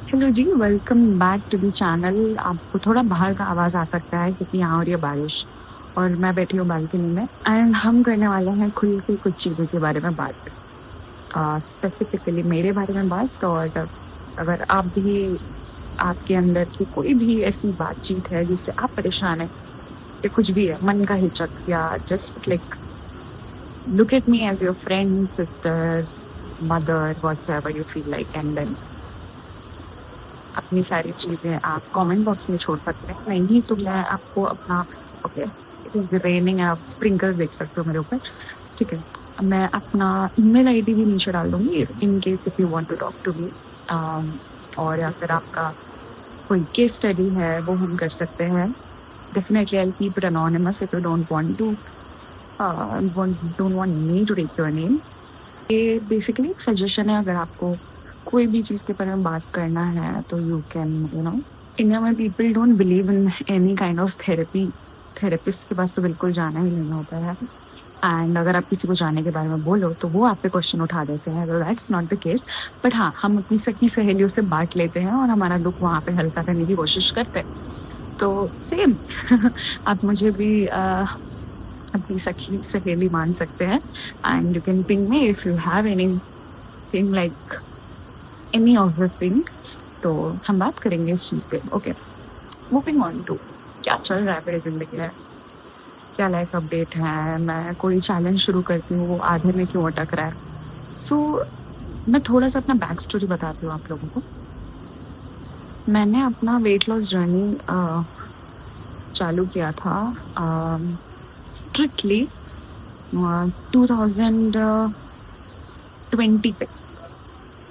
Hello ji, welcome back to the channel. आपको थोड़ा बाहर का आवाज़ आ सकता है क्योंकि यहाँ हो रही है बारिश और मैं बैठी हूँ बालकनी में एंड हम करने वाले हैं खुल के कुछ चीज़ों के बारे में बात। स्पेसिफिकली मेरे बारे में बात। और अगर आप भी, आपके अंदर की कोई भी ऐसी बातचीत है जिससे आप परेशान हैं या कुछ भी है, मन का हिचक या just like look at me as your friend, sister, mother, whatsoever you feel like, and then अपनी सारी चीज़ें आप कमेंट बॉक्स में छोड़ सकते हैं। नहीं तो मैं आपको अपना, ओके, इट इज़ रेनिंग, आप स्प्रिंकलर देख सकते हो मेरे ऊपर। ठीक है, मैं अपना ईमेल आईडी भी नीचे डाल दूँगी in case if you want to talk to me. और या फिर आपका कोई केस स्टडी है वो हम कर सकते हैं। Definitely I will keep it anonymous if you don't want to don't want me to take your name. ये बेसिकली एक सजेशन है। अगर आपको कोई भी चीज़ के बारे में बात करना है तो यू कैन, इंडिया में people don't believe in any kind of therapy. Therapist के पास तो बिल्कुल जाना ही नहीं होता है। एंड अगर आप किसी को जाने के बारे में बोलो तो वो आप पे क्वेश्चन उठा देते हैं। That's not the case. But हाँ, हम अपनी सखी सहेलियों से बांट लेते हैं और हमारा दुख वहाँ पे हल्का करने की कोशिश करते हैं। तो सेम आप मुझे भी अपनी सखी सहेली मान सकते हैं। And you can ping me if you have anything like any of the thing. तो हम बात करेंगे इस चीज़ पे। ओके, मूविंग ऑन टू क्या चल रहा है मेरी ज़िंदगी में, क्या लाइफ अपडेट है। मैं कोई चैलेंज शुरू करती हूँ, वो आधे में क्यों अटक रहा है। सो मैं थोड़ा सा अपना बैक स्टोरी बताती हूँ आप लोगों को। मैंने अपना वेट लॉस जर्नी चालू किया था स्ट्रिक्टली 2020 पे,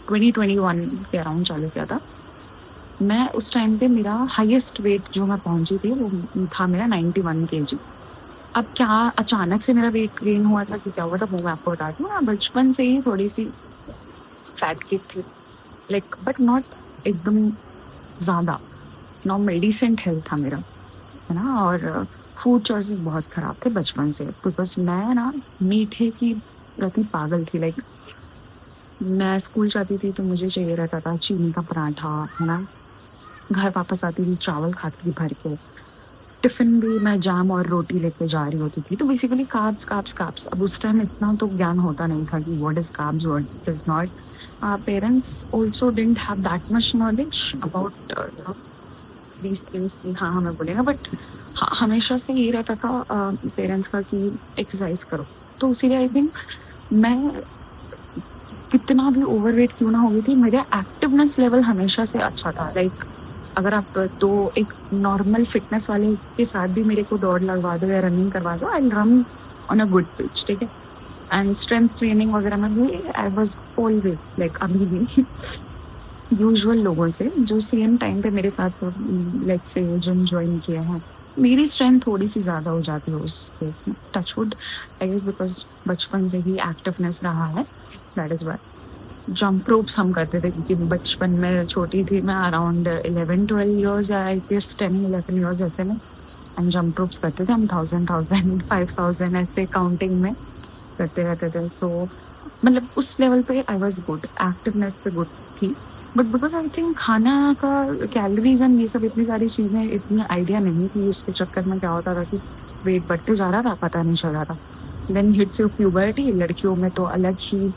2021 के अराउंड चालू किया था। मैं उस टाइम पे मेरा हाईएस्ट वेट जो मैं पहुंची थी वो था मेरा 91 kg। अब क्या अचानक से मेरा वेट गेन हुआ था कि क्या हुआ था वो मैं आपको बताती हूँ। मैं बचपन से ही थोड़ी सी फैट किड थी, लाइक बट नॉट एकदम ज़्यादा। नॉर्मल डिसेंट हेल्थ था मेरा, है ना। और फूड चॉइसेस बहुत ख़राब थे बचपन से, बिकॉज मैं ना मीठे की प्रति पागल थी। लाइक मैं स्कूल जाती थी तो मुझे चाहिए रहता था चीनी का पराठा, है ना। घर वापस आती थी चावल खाती थी भर के। टिफ़िन भी मैं जैम और रोटी लेके जा रही होती थी। तो बेसिकली कार्ब्स कार्ब्स कार्ब्स। अब उस टाइम इतना तो ज्ञान होता नहीं था कि what is carbs, what is not. Parents also didn't have that much knowledge about these things कि हाँ हमें बोलेगा। बट हाँ, हमेशा से ये रहता था पेरेंट्स का कि एक्सरसाइज करो। तो इसीलिए आई थिंक मैं कितना भी ओवरवेट क्यों ना हो गई थी, मेरा एक्टिवनेस लेवल हमेशा से अच्छा था। लाइक अगर आप तो एक नॉर्मल फिटनेस वाले के साथ भी मेरे को दौड़ लगवा दो या रनिंग करवा दो, I run on a good pitch, ठीक है। एंड स्ट्रेंथ ट्रेनिंग वगैरह में भी आई वाज ऑलवेज लाइक, अभी भी यूजुअल लोगों से जो सेम टाइम पे मेरे साथ लाइक से जिम ज्वाइन किए हैं, मेरी स्ट्रेंथ थोड़ी सी ज़्यादा हो जाती है उस केस में। टचवुड, आई गेस बिकॉज बचपन से ही एक्टिवनेस रहा है, that is why. Jump ropes हम करते थे क्योंकि बचपन में छोटी थी मैं, अराउंड 11-12 ईयर्स या आई गेस 10-11 ईयर्स ऐसे में। एंड जंप रोप्स करते थे हम 1000 5000 ऐसे काउंटिंग में करते रहते थे। सो मतलब उस लेवल पे आई वाज गुड, एक्टिवनेस पे गुड थी। बट बिकॉज आई थिंक खाना का कैलोरीज एंड ये सब इतनी सारी चीज़ें इतनी आइडिया नहीं थी, उसके चक्कर में क्या होता था कि वेट बढ़ते जा रहा था, पता नहीं चल रहा था। देन हिट्स योर प्यूबर्टी, लड़कियों में तो अलग ही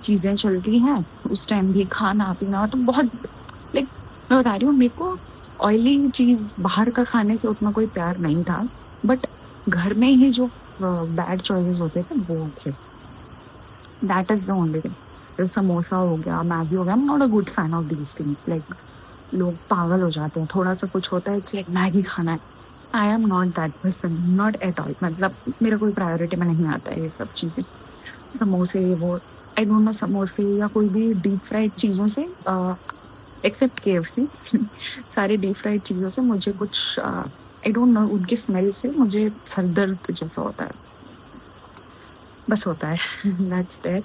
चीज़ें चलती हैं उस टाइम भी, खाना पीना तो बहुत लाइक, मैं बता रही हूँ मेरे को ऑयली चीज़ बाहर का खाने से उतना कोई प्यार नहीं था। बट घर में ही जो बैड चॉइसेस होते थे वो थे, that is the only thing. जैसे समोसा हो गया, मैगी हो गया, आई am not a good fan of these things. Like लोग पागल हो जाते हैं, थोड़ा सा कुछ होता है इट्स लाइक मैगी खाना है। I am not that person, not at all. मतलब मेरा कोई प्रायोरिटी में नहीं आता है ये सब चीज़ें। समोसे वो, आई डोंट नो, समोसे या कोई भी डीप फ्राइड चीज़ों से, एक्सेप्ट KFC सारे डीप फ्राइड चीज़ों से मुझे कुछ आई डोंट नो, उनकी स्मेल से मुझे सर दर्द जैसा होता है, बस होता है दैट्स दैट।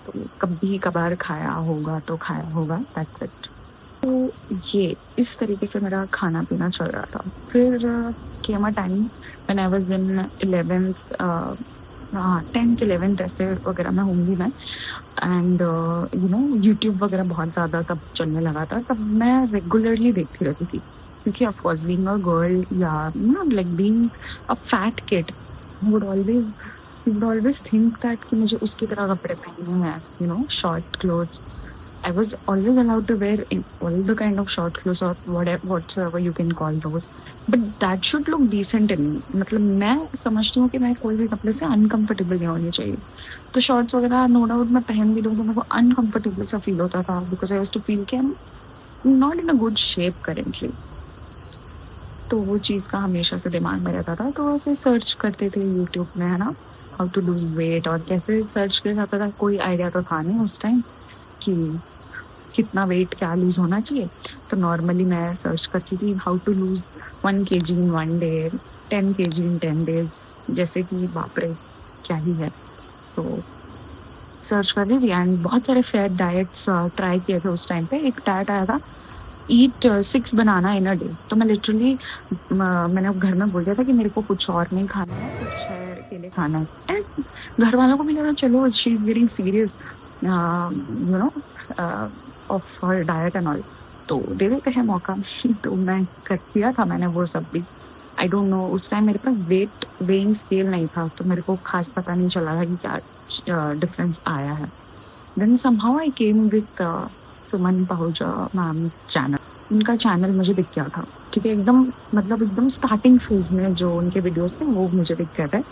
तो कभी कभार खाया होगा तो खाया होगा, दैट्स इट। तो ये इस तरीके से मेरा खाना पीना चल रहा था। फिर came a time when I was in 11th, हाँ 10th 11th ऐसे वगैरह में होंगी मैं। एंड यूट्यूब वगैरह बहुत ज़्यादा तब चलने लगा था, तब मैं रेगुलरली देखती रहती थी, क्योंकि ऑफकोर्स बीइंग अ गर्ल या like being a fat kid would always would always think that कि मुझे उसकी तरह कपड़े पहनने हैं, short clothes. I was always allowed to wear all the kind of short clothes or whatsoever you can call those, but that should look decent in me. मतलब मैं समझती हूँ कि मैं कोई भी कपड़े से अनकंफर्टेबल नहीं होनी चाहिए। तो शॉर्ट्स वगैरह नो डाउट मैं पहन भी लूँ तो मेरे को अनकंफर्टेबल सा फील होता था, because I used to feel कि I am not in a good shape currently. तो वो चीज़ का हमेशा से दिमाग में रहता था, तो ऐसे सर्च करते थे यूट्यूब में, है ना, हाउ टू लूज वेट, और कैसे सर्च किया जाता था कोई आइडिया तो था नहीं उस टाइम कि कितना वेट क्या लूज होना चाहिए। तो नॉर्मली मैं सर्च करती थी how to lose 1 kg in 1 day, 10 kg in 10 days, जैसे कि बाप रे क्या ही है। सो सर्च कर रही थी एंड बहुत सारे फैट डाइट्स ट्राई किए थे उस टाइम पे। एक डाइट आया था, ईट 6 बनाना इन अ डे। तो मैं लिटरली मैंने घर में बोल दिया था कि मेरे को कुछ और नहीं खाना है, सिर्फ 6 केले खाना है। एंड घर वालों को भी लगा चलो she is getting serious no of her diet and all, तो दे देते हैं मौका। तो मैं कर दिया था मैंने वो सब भी। आई डोंट नो, उस टाइम मेरे पास वेट वेइंग स्केल नहीं था, तो मेरे को खास पता नहीं चला था कि क्या डिफरेंस आया है। Then somehow I came with Suman Pahuja ma'am's channel. उनका चैनल मुझे दिख गया था, ठीक है, एकदम मतलब एकदम स्टार्टिंग फेज में जो उनके वीडियोस थे वो मुझे दिख गए थे।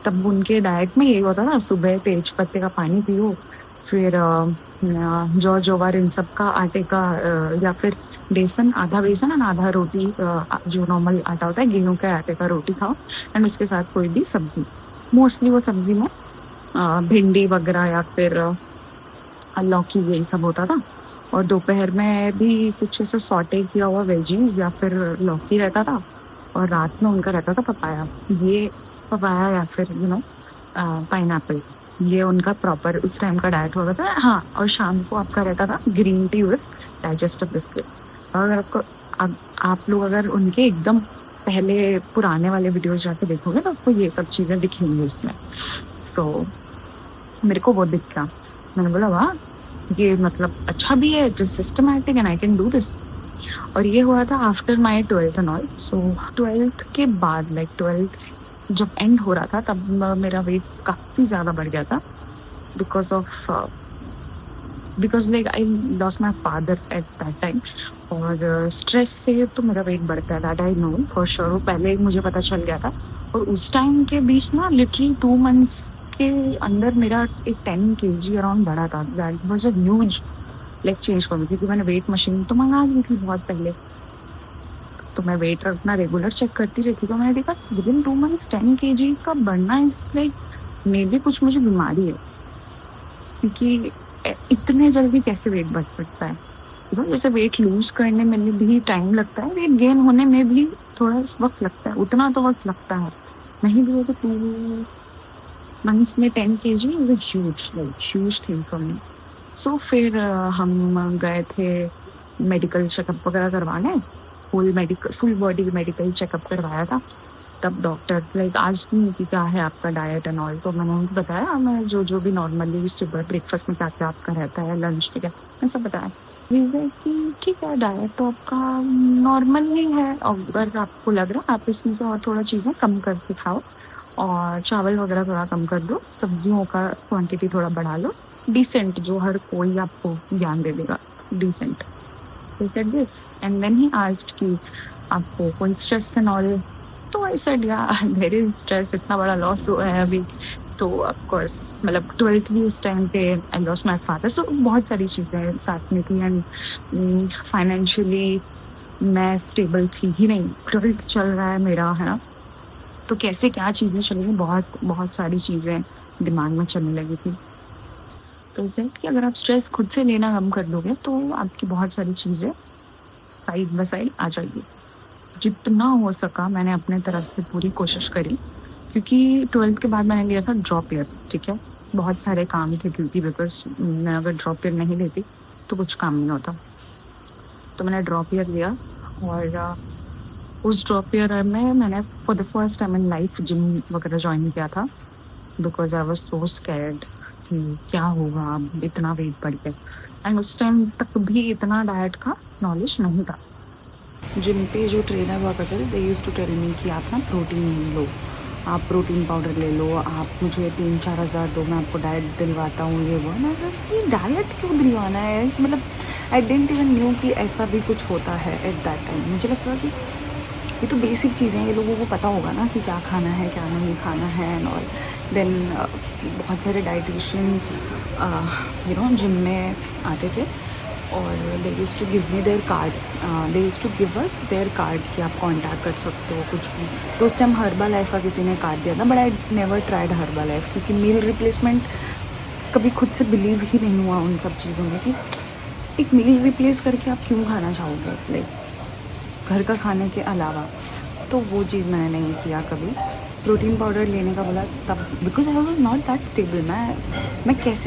तब उनके डाइट में यही होता था, सुबह तेज पत्ते का पानी पियो, फिर जौ जवार इन सब का आटे का या फिर बेसन, आधा बेसन और आधा रोटी, जो नॉर्मल आटा होता है गेहूं के आटे का रोटी खाओ, एंड उसके साथ कोई भी सब्जी। मोस्टली वो सब्जी में भिंडी वगैरह या फिर लौकी यही सब होता था। और दोपहर में भी कुछ ऐसा सॉटे किया हुआ वेजीज या फिर लौकी रहता था। और रात में उनका रहता था पपाया, ये पपाया या फिर पाइनएप्पल, ये उनका प्रॉपर उस टाइम का डाइट होता था। हाँ, और शाम को आपका रहता था green tea with digestive biscuit. और अगर आप लोग अगर उनके एकदम पहले पुराने वाले वीडियोज जाके देखोगे तो आपको ये सब चीज़ें दिखेंगी उसमें। सो मेरे को वो दिख गया, मैंने बोला वाह, ये मतलब अच्छा भी है, it is systematic and I can do this. और ये हुआ था after my 12th and all. So 12th के बाद, लाइक 12th जब एंड हो रहा था, तब मेरा वेट काफ़ी ज़्यादा बढ़ गया था, because of because like I lost my father at that time. और स्ट्रेस से तो मेरा वेट बढ़ गया, that I know for sure. वो पहले मुझे पता चल गया था। और उस टाइम के बीच ना लिटरली 2 months के अंदर मेरा एक 10 kg अराउंड बढ़ा था। That was a huge like change for me, क्योंकि मैंने वेट मशीन तो मंगा ली थी बहुत पहले। तो मैं वेट अपना रेगुलर चेक करती रहती, तो मैंने देखा विद इन 2 months 10 kg का बढ़ना इज लाइक मे बी कुछ मुझे बीमारी है, क्योंकि इतने जल्दी कैसे वेट बढ़ सकता है। जैसे वेट लूज करने में भी टाइम लगता है, वेट गेन होने में भी थोड़ा वक्त लगता है, उतना तो वक्त लगता है। नहीं भी हो तो 2 months में 10 kg is a huge thing for me. So फिर हम गए थे मेडिकल चेकअप वगैरह करवाने, फुल बॉडी मेडिकल चेकअप करवाया था। तब डॉक्टर लाइक आज नहीं कि क्या है आपका डाइट एंड ऑल, तो मैंने उनको बताया मैं जो भी नॉर्मली सुबह ब्रेकफास्ट में क्या क्या आपका रहता है, लंच में क्या, मैं सब बताया। रीज़न कि ठीक है डाइट तो आपका नॉर्मल ही है, अगर आपको लग रहा है आप इसमें से और थोड़ा चीज़ें कम करके खाओ, और चावल वगैरह थोड़ा कम कर दो, सब्जियों का क्वांटिटी थोड़ा बढ़ा लो, डिसेंट जो हर कोई आपको ज्ञान दे देगा, decent. He said this and then he asked कि आपको कोई स्ट्रेस एंड ऑल, तो आई सेड या देयर इज स्ट्रेस, इतना बड़ा लॉस हुआ है अभी। तो ऑफ कोर्स मतलब 12th भी उस टाइम पे आई लॉस्ट माय फादर, सो बहुत सारी चीज़ें साथ में थी। एंड फाइनेंशियली मैं स्टेबल थी ही नहीं, 12th चल रहा है मेरा, है ना, तो कैसे क्या चीज़ें चलेंगी, बहुत बहुत सारी चीज़ें दिमाग में चलने लगी थी। तो सेट कि अगर आप स्ट्रेस खुद से लेना कम कर दोगे तो आपकी बहुत सारी चीज़ें साइड बाय साइड आ जाएगी। जितना हो सका मैंने अपने तरफ से पूरी कोशिश करी, क्योंकि 12th के बाद मैंने लिया था ड्रॉप ईयर, ठीक है, बहुत सारे काम थे, क्योंकि बिकॉज मैं अगर ड्रॉप ईयर नहीं लेती तो कुछ काम नहीं होता। तो मैंने ड्रॉप ईयर लिया, और उस ड्रॉप ईयर में मैंने for the first time in life gym वगैरह ज्वाइन किया था। Because I was so scared कि क्या होगा अब इतना वेट बढ़ के। एंड उस टाइम तक भी इतना डाइट का नॉलेज नहीं था। जिम पे जो ट्रेनर हुआ करते थे they used to tell me कि आप ना प्रोटीन लो, आप प्रोटीन पाउडर ले लो, आप मुझे 3-4 हज़ार दो, मैं आपको डाइट दिलवाता हूँ, ये वो। मैं सर ये डाइट क्यों दिलवाना है, मतलब आई डेंट इवन न्यू कि ऐसा भी कुछ होता है एट दैट टाइम। मुझे लगता कि ये तो बेसिक चीज़ें हैं, ये लोगों को पता होगा ना कि क्या खाना है क्या नहीं खाना है एंड ऑल। देन बहुत सारे डाइटिशियंस जिम में आते थे और they use to give me their card, they use to give us their card कि आप कांटेक्ट कर सकते हो कुछ भी। तो उस टाइम हर्बा लाइफ का किसी ने कार्ड दिया था, but I never tried Herbalife क्योंकि मील रिप्लेसमेंट कभी खुद से बिलीव ही नहीं हुआ उन सब चीज़ों में कि एक मील रिप्लेस करके आप क्यों खाना चाहोगे, लाइक घर का खाने के अलावा। तो वो चीज़ मैंने नहीं किया कभी। प्रोटीन पाउडर लेने का बोला तब, because I was not that stable.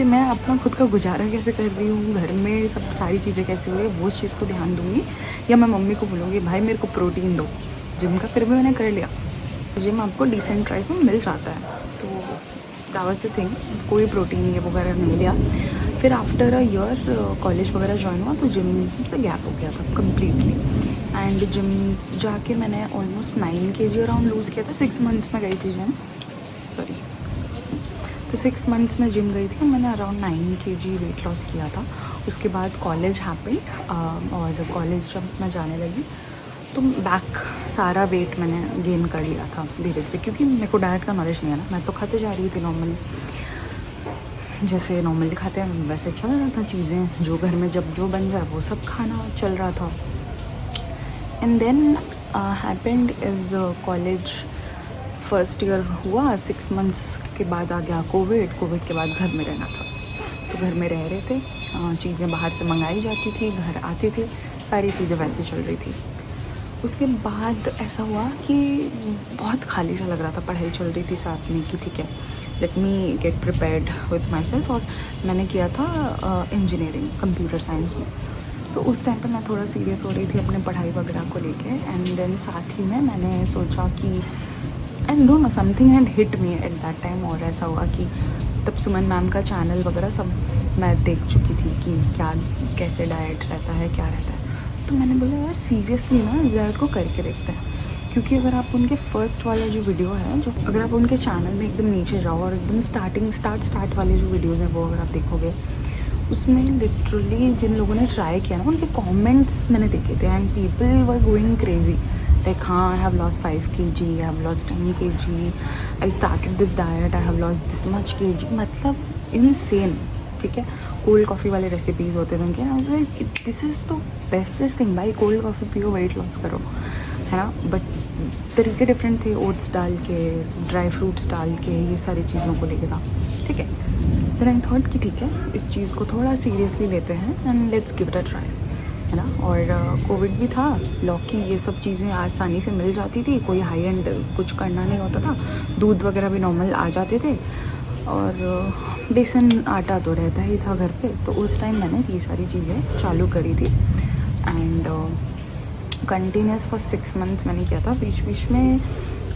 मैं अपना खुद का गुजारा कैसे कर रही हूँ, घर में सब सारी चीज़ें कैसे हो रही है, वो उस चीज़ को ध्यान दूँगी। या मैं मम्मी को बोलूँगी भाई मेरे को प्रोटीन दो जिम का, फिर भी मैंने कर लिया। जिम आपको डिसेंट प्राइस में मिल जाता है, तो दैट वाज द थिंग। कोई प्रोटीन ये वगैरह नहीं लिया। फिर आफ्टर अ ईयर कॉलेज वगैरह ज्वाइन हुआ तो जिम से गैप हो गया था कम्प्लीटली। एंड जिम जाके मैंने ऑलमोस्ट 9 kg अराउंड लूज़ किया था। 6 मंथ्स में गई थी जिम, सॉरी, तो 6 मंथ्स में जिम गई थी, मैंने अराउंड 9 kg वेट लॉस किया था। उसके बाद कॉलेज हैपेंड और कॉलेज जब मैं जाने लगी तो बैक सारा वेट मैंने गेन कर लिया था धीरे धीरे, क्योंकि मेरे को डाइट का नॉलेज नहीं है ना। मैं तो खाते जा रही थी नॉर्मली, जैसे नॉर्मली खाते हैं वैसे चल रहा था चीज़ें, जो घर में जब जो बन जाए वो सब खाना चल रहा था। And then happened is college first year हुआ, 6 मंथ्स के बाद आ गया कोविड। कोविड के बाद घर में रहना था, तो घर में रह रहे थे, चीज़ें बाहर से मंगाई जाती थी, घर आती थी, सारी चीज़ें वैसे चल रही थी। उसके बाद ऐसा हुआ कि बहुत खाली सा लग रहा था, पढ़ाई चल रही थी साथ में कि ठीक है let me gate prepared with my self. और मैंने किया था इंजीनियरिंग कंप्यूटर साइंस में, तो उस टाइम पर मैं थोड़ा सीरियस हो रही थी अपने पढ़ाई वगैरह को लेके। एंड देन साथ ही में मैंने सोचा कि and don't know something had hit me at that time. और ऐसा हुआ कि तब सुमन मैम का चैनल वगैरह सब मैं देख चुकी थी कि क्या कैसे डाइट रहता है क्या रहता है। तो मैंने बोला यार सीरियसली ना इस डाइट को करके देखते हैं, क्योंकि अगर आप उनके फर्स्ट वाला जो वीडियो है, जो अगर आप उनके चैनल में एकदम नीचे जाओ और एकदम स्टार्ट वाले जो वीडियोज़ हैं वो अगर आप देखोगे, उसमें लिटरली जिन लोगों ने ट्राई किया ना उनके कमेंट्स मैंने देखे थे and people were going crazy like हाँ I have lost 5 kg, I have lost 10 kg, I started this diet, I have lost this much kg, मतलब इनसेन। ठीक है, कोल्ड कॉफ़ी वाले रेसिपीज़ होते थे उनके, दिस इज़ तो बेस्टेस्ट थिंग भाई, कोल्ड कॉफ़ी पियो वेट लॉस करो, है ना। बट तरीके डिफरेंट थे, ओट्स डाल के, ड्राई फ्रूट्स डाल के, ये सारी चीज़ों को लेके था। ठीक है, देन आई थॉट कि ठीक है इस चीज़ को थोड़ा सीरियसली लेते हैं and let's give it a try, है ना। और कोविड भी था, लौकी ये सब चीज़ें आसानी से मिल जाती थी, कोई हाई एंड कुछ करना नहीं होता था, दूध वगैरह भी नॉर्मल आ जाते थे और बेसन आटा तो रहता ही था घर पे। तो उस टाइम मैंने ये सारी चीज़ें चालू करी थी एंड कंटिन्यूस फॉर 6 मंथ्स मैंने किया था। बीच बीच में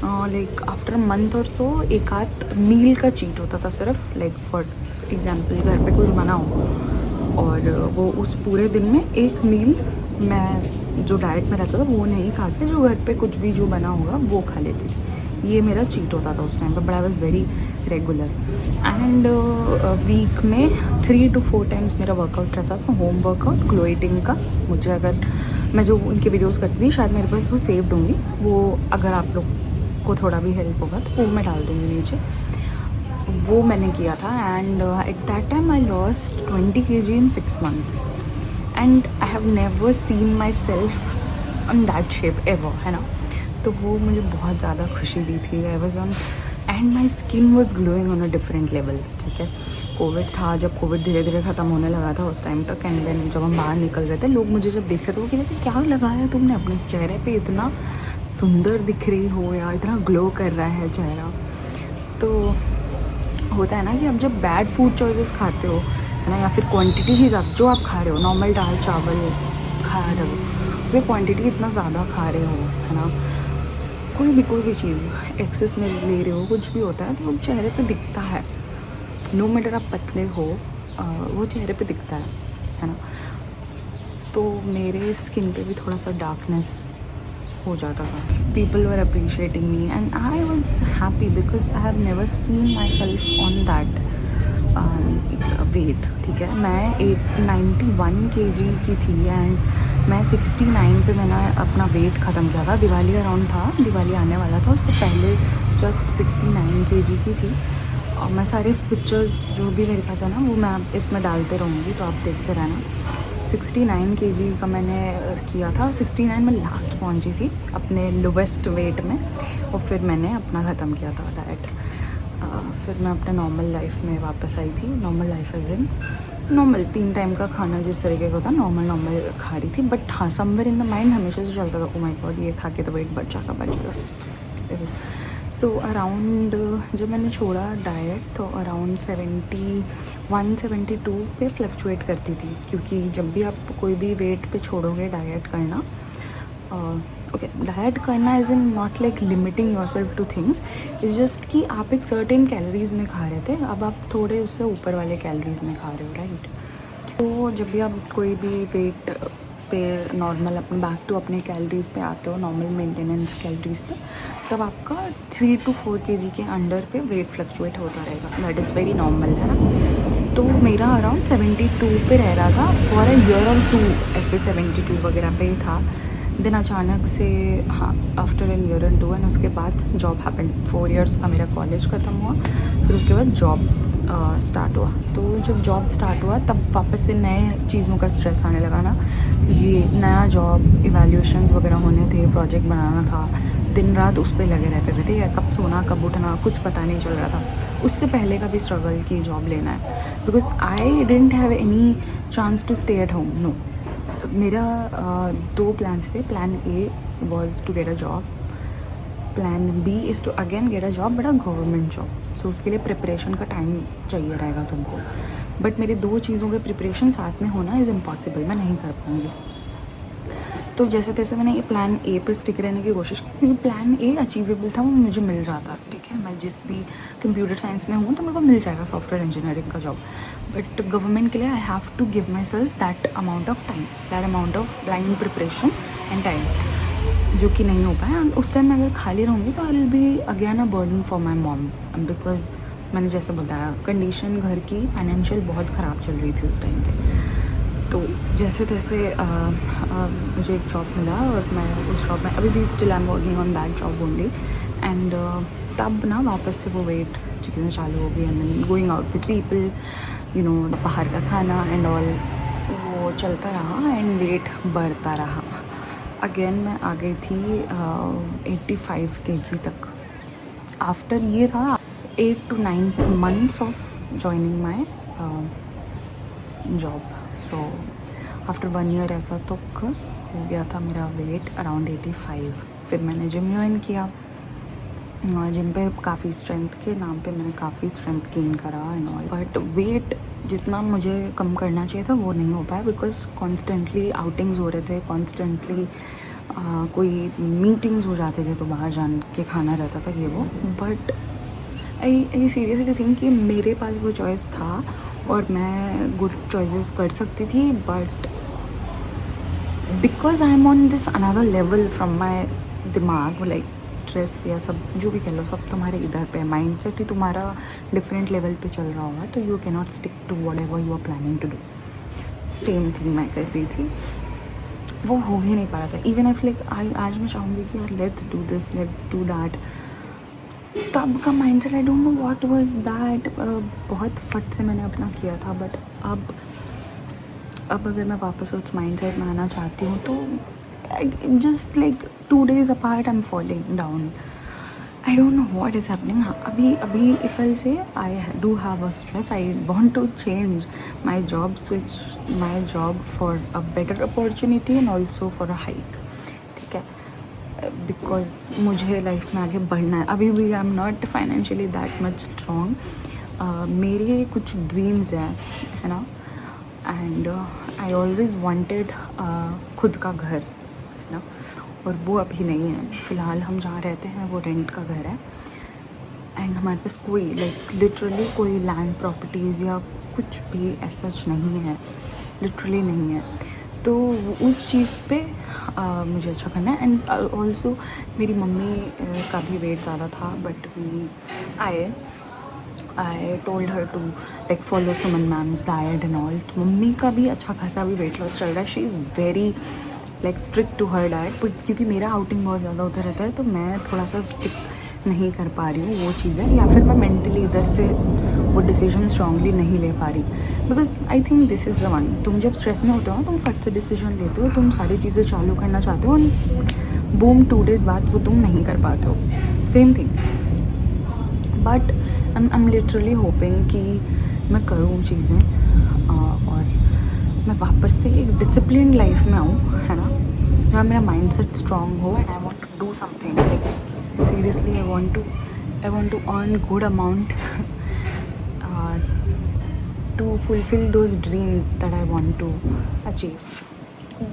लाइक आफ्टर मंथ और सो एक आध मील का चीट होता था सिर्फ, लाइक फॉर एग्जाम्पल घर पे कुछ बना हो और वो उस पूरे दिन में एक मील मैं जो डाइट में रहता था वो नहीं खा के, जो घर पे कुछ भी जो बना होगा वो खा लेती थी। ये मेरा चीट होता था उस टाइम पर, but I was very regular. And week में 3 to 4 टाइम्स मेरा वर्कआउट रहता था, होम वर्कआउट ग्लोइटिंग का। मुझे अगर मैं जो उनके वीडियोस करती थी शायद मेरे पास वो सेव्ड होंगी, वो अगर आप लोग को थोड़ा भी हेल्प होगा तो वो मैं डाल दूँगी नीचे। वो मैंने किया था and at that time I lost 20 kg in 6 months and I have never seen myself on that shape ever, है ना। तो वो मुझे बहुत ज़्यादा खुशी दी थी। I was on and my skin was glowing on a different level. ठीक है, कोविड था, जब कोविड धीरे धीरे ख़त्म होने लगा था उस टाइम तक, एंड देन जब हम बाहर निकल रहे थे लोग मुझे जब देख रहे थे वो कहते थे क्या लगाया तुमने अपने चेहरे पे, इतना सुंदर दिख रही हो या इतना ग्लो कर रहा है चेहरा। तो होता है ना कि आप जब बैड फूड चॉइसेस खाते हो, है ना, या फिर क्वांटिटी ही ज़्यादा जो आप खा रहे हो, नॉर्मल दाल चावल खा रहे हो, उससे क्वांटिटी इतना ज़्यादा खा रहे हो, है ना, कोई भी चीज़ एक्सेस में ले रहे हो, कुछ भी होता है तो वो चेहरे पे दिखता है। नो मैटर आप पतले हो, वो चेहरे पे दिखता है ना। तो मेरे स्किन पे भी थोड़ा सा डार्कनेस हो जाता था। People were appreciating me and I was happy because I have never seen myself on that weight. ठीक है, मैं 91 kg की थी एंड मैं 69 पे मैंने अपना वेट ख़त्म किया था। दिवाली अराउंड था, दिवाली आने वाला था, उससे पहले जस्ट 69 kg की थी। और मैं सारे पिक्चर्स जो भी मेरे पास है ना वो मैं इसमें डालते रहूँगी, तो आप देखते रहना। 69 kg का मैंने किया था। 69 में लास्ट पहुँची थी अपने लोवेस्ट वेट में, और फिर मैंने अपना ख़त्म किया था डाइट। फिर मैं अपने नॉर्मल लाइफ में वापस आई थी। Normal life as in normal 3 time का खाना जिस तरीके का होता नॉर्मल खा रही थी। बट हाँ, समवेयर इन द माइंड हमेशा से चलता था, ओ माय गॉड ये खा के तो वेट बढ़ जाएगा। सो अराउंड जब मैंने छोड़ा डाइट तो अराउंड 71-72 पे फ्लक्चुएट करती थी, क्योंकि जब भी आप कोई भी वेट पे छोड़ोगे डाइट करना, ओके डाइट करना is in not like limiting your self two things, is just कि आप एक सर्टेन कैलोरीज में खा रहे थे, अब आप थोड़े उससे ऊपर वाले कैलोरीज में खा रहे हो, राइट। तो जब भी आप कोई भी वेट पे नॉर्मल अपने बैक टू अपने कैलोरीज पे आते हो, नॉर्मल मेंटेनेंस कैलोरीज पे, तब आपका 3 to 4 kg के अंडर पे वेट फ्लक्चुएट होता रहेगा। दैट इज़ वेरी नॉर्मल, है ना। तो मेरा अराउंड 72 पे रह रहा था फॉर अ ईयर और 2, ऐसे 72 वगैरह पे ही था। देन अचानक से हाँ, after an year and 2 and उसके बाद जॉब हैपेंड। 4 years का मेरा कॉलेज ख़त्म हुआ, फिर उसके बाद जॉब स्टार्ट हुआ। तो जब जॉब स्टार्ट हुआ तब वापस से नए चीज़ों का स्ट्रेस आने लगा ना, ये नया जॉब, इवैल्यूएशंस वगैरह होने थे, प्रोजेक्ट बनाना था, दिन रात उस पर लगे रहते थे। ठीक है, कब सोना कब उठना कुछ पता नहीं चल रहा था। उससे पहले का भी स्ट्रगल की जॉब लेना है, because I didn't have any chance to stay at home. No, मेरा 2 प्लान्स थे। Plan A was to get a job, plan B is to again get a job, but a government job. So उसके लिए preparation का time चाहिए रहेगा तुमको, but मेरी 2 चीज़ों के प्रिपरेशन साथ में होना इज़ इम्पॉसिबल, मैं नहीं कर पाऊँगी। तो जैसे तैसे मैंने ये प्लान ए पे स्टिक रहने की कोशिश की, क्योंकि प्लान ए अचीवेबल था, वो मुझे मिल जाता। ठीक है, मैं जिस भी कंप्यूटर साइंस में हूँ तो मेरे को मिल जाएगा सॉफ्टवेयर इंजीनियरिंग का जॉब, बट गवर्नमेंट के लिए I have to give myself that amount of time, that amount of blind preparation and time, जो कि नहीं हो पाया। एंड उस टाइम मैं अगर खाली रहूँगी तो I will be again a burden for my mom, because मैंने जैसे बताया कंडीशन घर की फाइनेंशियल बहुत ख़राब चल रही थी उस टाइम पे। तो जैसे तैसे मुझे एक जॉब मिला और मैं उस जॉब में अभी भी still I am working on that job only. And तब ना वापस से वो वेट चीज़ें चालू हो गई, and then going out with people, you know, बाहर का खाना एंड ऑल, वो चलता रहा एंड वेट बढ़ता रहा। अगेन मैं आ गई थी 85 kg तक। आफ्टर ये था 8 to 9 months of joining my job. So after 1 year ऐसा तो हो गया था मेरा वेट अराउंड 85। फिर मैंने जिम ज्वाइन किया, जिम पे काफ़ी स्ट्रेंथ के नाम पे मैंने काफ़ी स्ट्रेंथ गेन करा एंड ऑल, बट वेट जितना मुझे कम करना चाहिए था वो नहीं हो पाया, बिकॉज कॉन्स्टेंटली आउटिंग्स हो रहे थे, कॉन्स्टेंटली कोई मीटिंग्स हो जाते थे तो बाहर जान के खाना रहता था ये वो। बट आई सीरियसली थिंक कि मेरे पास वो चॉइस था और मैं गुड चॉइसेस कर सकती थी, but because I am on this another level from my दिमाग, लाइक स्ट्रेस या सब जो भी कह लो, सब तुम्हारे इधर पे माइंड सेट ही तुम्हारा डिफरेंट लेवल पे चल रहा होगा, तो you can not stick to whatever you are planning to do. Same thing मैं कर रही थी, वो हो ही नहीं पा रहा था। इवन आई फील लाइक आज मैं चाहूँगी कि यार let's do this, let's do that, तब का mind set I don't know what was that. बहुत फट से मैंने अपना किया था, बट अब अगर मैं वापस उस माइंड सेट में आना चाहती हूँ तो just like 2 days apart I am falling down. I don't know what is happening. हाँ, अभी if I say I do have a stress, I want to change my job, switch my job for a better opportunity and also for a hike. ठीक है, because मुझे life में आगे बढ़ना है। अभी भी आई am not financially that much strong. मेरे कुछ ड्रीम्स हैं, है ना, एंड आई ऑलवेज वांटेड खुद का घर, है ना, और वो अभी नहीं है। फ़िलहाल हम जहाँ रहते हैं वो रेंट का घर है, एंड हमारे पास कोई लिटरली कोई लैंड प्रॉपर्टीज़ या कुछ भी ऐसा नहीं है, लिटरली नहीं है। तो उस चीज़ पे मुझे अच्छा करना है। एंड ऑल्सो मेरी मम्मी का भी वेट ज़्यादा था, but we I told her to like follow Suman ma'am's diet and all. तो मम्मी का भी अच्छा खासा भी वेट लॉस चल रहा है। She is very like strict to her diet, but क्योंकि मेरा आउटिंग बहुत ज़्यादा होता रहता है तो मैं थोड़ा सा स्टिक नहीं कर पा रही हूँ वो चीज़ें, या फिर मैं मेंटली इधर से वो डिसीजन स्ट्रांगली नहीं ले पा रही। Because I think this is the one, तुम जब स्ट्रेस में होते हो तुम फट से डिसीजन लेते हो, तुम सारी चीज़ें चालू करना चाहते हो और बूम 2 days बाद वो तुम नहीं कर पाते हो। Same thing, but I am literally hopping कि मैं करूँ चीज़ें और मैं वापस से एक डिसिप्लिन लाइफ में आऊँ, है ना, जहाँ मेरा माइंड सेट स्ट्रॉन्ग हो and I want to do something like seriously. I want to earn good amount to fulfill those dreams that I want to achieve.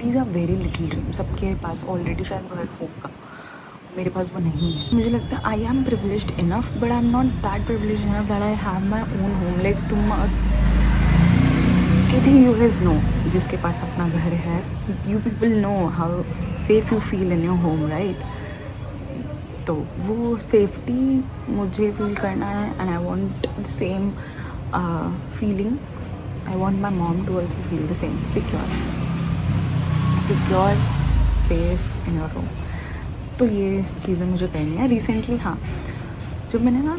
These are very little dreams. सबके पास already शायद घर होगा, मेरे पास वो नहीं है। मुझे लगता है I am privileged enough, but I am not that privileged enough that I have my own home. Like तुम, I think you guys know, जिसके पास अपना घर है, you people know how safe you feel in your home, right? तो वो safety मुझे feel करना है and I want the same feeling. I want my mom to also feel the same, secure, safe in your home. तो ये चीज़ें मुझे करनी है रिसेंटली। हाँ, जब मैंने ना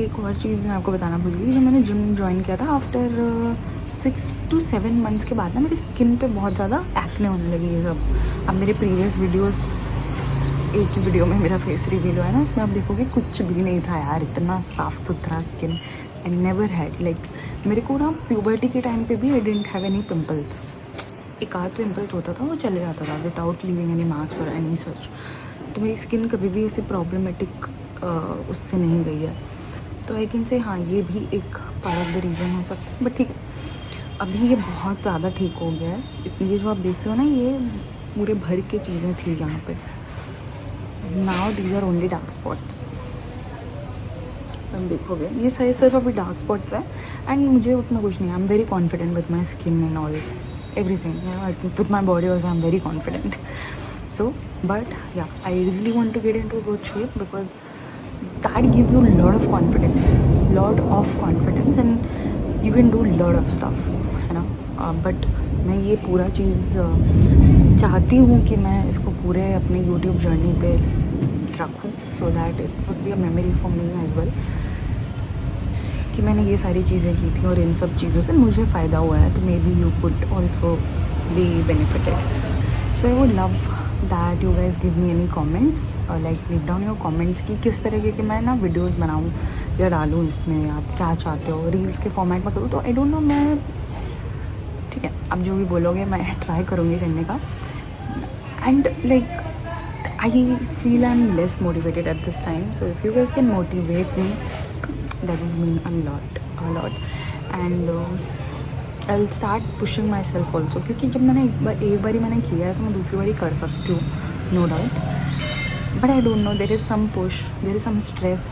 एक और चीज़ मैं आपको बताना भूल गई। जब मैंने जिम ज्वाइन किया था आफ्टर 6 to 7 months के बाद ना मेरी स्किन पे बहुत ज़्यादा एक्ने होने लगी है सब। अब मेरे प्रीवियस वीडियोस, एक ही वीडियो में मेरा फेस रिवील हुआ है ना, उसमें आप देखोगे कुछ भी नहीं था यार, इतना साफ़ सुथरा skin. And never had like, मेरे को ना प्यूबर्टी के टाइम पे भी आई डिडंट हैव एनी पिंपल्स। एक आध पिंपल्स होता था, वो चले जाता था विदाउट लीविंग एनी मार्क्स और एनी सच। तो मेरी स्किन कभी भी ऐसी प्रॉब्लमेटिक उससे नहीं गई है। तो आई कैन से हाँ, ये भी एक पार्ट ऑफ द रीज़न हो सकता है। बट ठीक है, अभी ये बहुत ज़्यादा ठीक हो गया है। ये जो आप देख रहे हो ना, ये पूरे भर के चीज़ें थी यहाँ पे। Now these are only dark spots. तुम देखोगे ये सारे सिर्फ अभी डार्क स्पॉट्स हैं, एंड मुझे उतना कुछ नहीं है। I am very confident with my skin and all everything, with my body also I am very confident. So but yeah, I really want to get in to good shape because that give you lot of confidence and you can do lot of stuff, है ना। But मैं ये पूरा चीज़ चाहती हूँ कि मैं इसको पूरे अपने यूट्यूब जर्नी पे रखूँ, so that it would be a memory for me as well, कि मैंने ये सारी चीज़ें की थी और इन सब चीज़ों से मुझे फ़ायदा हुआ है। तो may be you could also be benefited. So I would love that you guys give me any comments, like leave down your comments कि किस तरीके के मैं ना वीडियोज़ बनाऊँ या डालूँ इसमें, आप क्या चाहते हो, रील्स के फॉर्मेट में करूँ। तो आई डोंट नो, मैं ठीक है, आप जो भी बोलोगे मैं ट्राई करूँगी करने का। And like I feel I'm less motivated at this time, so if you guys can motivate me, that would mean a lot. And I'll start pushing myself also, क्योंकि जब मैंने एक बारी मैंने किया है तो मैं दूसरी बारी कर सकती हूँ, no doubt. But I don't know, there is some push, there is some stress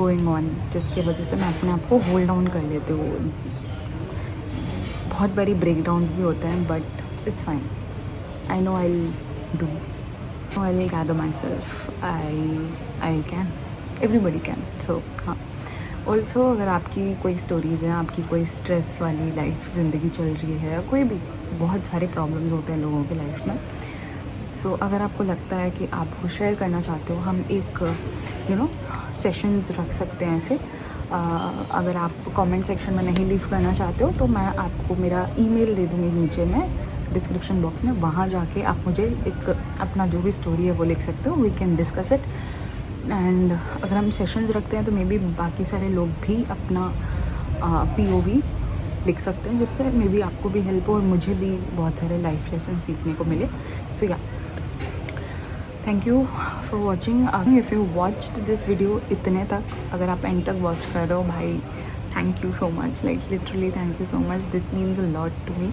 going on, जिसके वजह से मैं अपने आप को होल्ड डाउन कर लेती हूँ। बहुत बारी ब्रेक डाउन्स भी होते हैं, but it's fine. I know I'll gather myself. I can. Everybody can. So हाँ, ऑल्सो अगर आपकी कोई स्टोरीज़ हैं, आपकी कोई स्ट्रेस वाली लाइफ ज़िंदगी चल रही है, या कोई भी बहुत सारे प्रॉब्लम्स होते हैं लोगों के लाइफ में, सो अगर आपको लगता है कि आप वो शेयर करना चाहते हो, हम एक सेशंस रख सकते हैं ऐसे। अगर आप कमेंट सेक्शन में नहीं लीव करना चाहते हो तो मैं आपको मेरा ईमेल दे दूँगी नीचे में डिस्क्रिप्शन बॉक्स में, वहाँ जाके आप मुझे एक अपना जो भी स्टोरी है वो लिख सकते हो। We can discuss it. And अगर हम सेशंस रखते हैं तो मे बी बाकी सारे लोग भी अपना POV लिख सकते हैं, जिससे मे बी आपको भी हेल्प हो और मुझे भी बहुत सारे लाइफ लेसन सीखने को मिले। सो या, thank you for watching. If you watched this video इतने तक, अगर आप एंड तक वॉच कर रहे हो, भाई thank you so much, like literally thank you so much, this means a lot to me.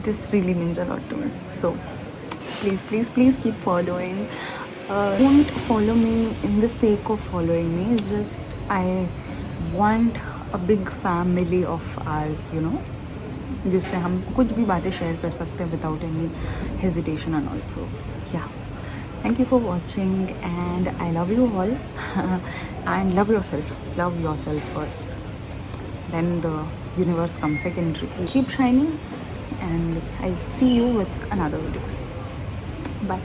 this really means a lot to me. So please keep following. Don't follow me in the sake of following me. It's just I want a big family of ours, you know, जिससे हम कुछ भी बातें share कर सकते हैं without any hesitation and also yeah. Thank you for watching and I love you all. And love yourself first, then the universe comes secondary. Keep shining and I'll see you with another video. Bye.